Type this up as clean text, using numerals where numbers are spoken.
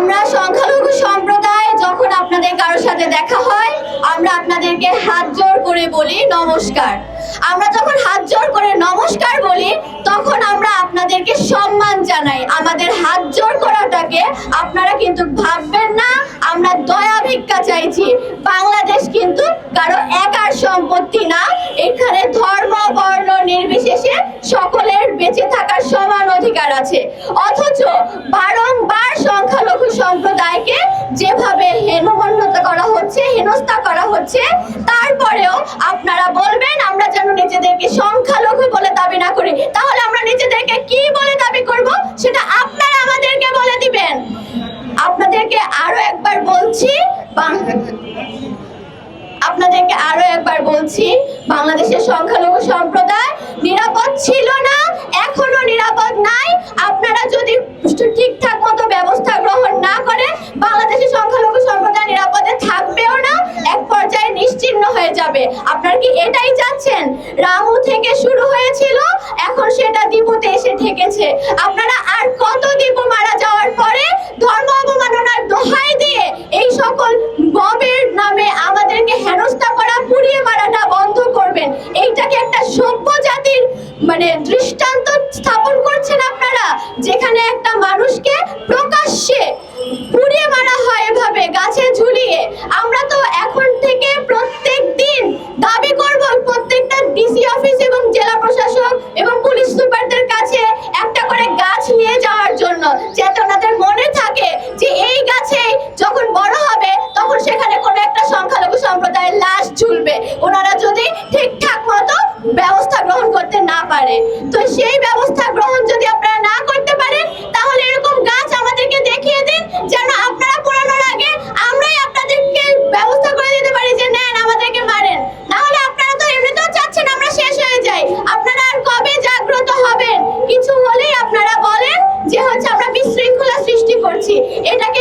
আমরা সংখ্যালঘু সম্প্রদায় যখন আপনাদের কারোর সাথে দেখা হয়, আমরা আপনাদেরকে হাত জোর করে বলি নমস্কার। আমরা যখন হাত জোর করে নমস্কার বলি, তখন আমরা আপনাদেরকে সম্মান জানাই। আমাদের হাত জোর করাটাকে আপনারা কিন্তু ভাববেন না আমরা দয়া ভিক্ষা চাইছি। বাংলাদেশ কিন্তু কারো একার সম্পত্তি না। এখানে ধর্ম বর্ণ নির্বিশেষে সকলের বেঁচে থাকার সমান অধিকার আছে। অথচ বারংবার সংখ্যালঘু সম্প্রদায়কে যেভাবে হেনমন্যতা করা হচ্ছে, হেনস্থা করা হচ্ছে, তারপরেও আপনারা বলবেন আমরা যেন নিজেদেরকে সংখ্যালঘু বলে দাবি না করি। তাহলে আমরা নিজেদেরকে কি বলে দাবি করব সেটা আপনারা আমাদেরকে বলে দিবেন। আপনাদেরকে আরো একবার বলছি, বাংলাদেশের সংখ্যালঘু সম্প্রদায় নিরাপদ ছিল না, এখনো নিরাপদ নাই। আপনারা যদি ঠিকঠাক মতো ব্যবস্থা গ্রহণ না করেন, বাংলাদেশের সংখ্যালঘু সম্প্রদায় নিরাপদে থাকবেও না, এক পর্যায়ে নিশ্চিহ্ন হয়ে যাবে। আপনারা কি এটাই চাচ্ছেন? রামু থেকে শুরু হয়েছিল, এখন সেটা দীপুতে এসে ঠেকেছে। আপনারা আর কত দীপু মারা যাওয়ার পরে ধর্ম অবমাননার দোহাই দিয়ে এই সকল মবের নামে আমাদেরকে হেনস্থা করা, পুড়িয়ে মারাটা বন্ধ করবেন? এইটাকে একটা সভ্য জাতির দৃষ্টান্ত স্থাপন করছেন আপনারা, যেখানে একটা মানুষকে প্রকাশ্যে পুড়িয়ে মারা হয় এভাবে গাছে ঝুলিয়ে। আমরা তো এখন থেকে প্রত্যেক দিন দাবি করব প্রত্যেকটা ডিসি অফিস এবং জেলা প্রশাসক এবং পুলিশ সুপারদের কাছে একটা করে গাছ নিয়ে যাওয়ার জন্য, যাতে ওনাদের মনে থাকে যে এই গাছে যখন বড় হবে তখন সেখানে কোনো একটা সংখ্যালঘু সম্প্রদায়ের লাশ ঝুলবে, ওনারা যদি ঠিকঠাক মতো ব্যবস্থা গ্রহণ করতে না পারে। তো সেই ব্যবস্থা গ্রহণ যদি আপনারা না করতে পারেন, তাহলে এরকম গাছ আমাদেরকে দেখিয়ে দিন, যেন আপনারা পুরানোর আগে আমরাই আপনাদেরকে ব্যবস্থা করে দিতে পারি যে নেন আমাদেরকে মারেন। না হলে আপনারা তো এমনিতেও চাচ্ছেন আমরা শেষ হয়ে যাই। আপনারা আর কবে জাগ্রত হবেন? কিছু হলেই আপনারা বলেন যে আমরা বিশৃঙ্খলা সৃষ্টি করছি। এটাকে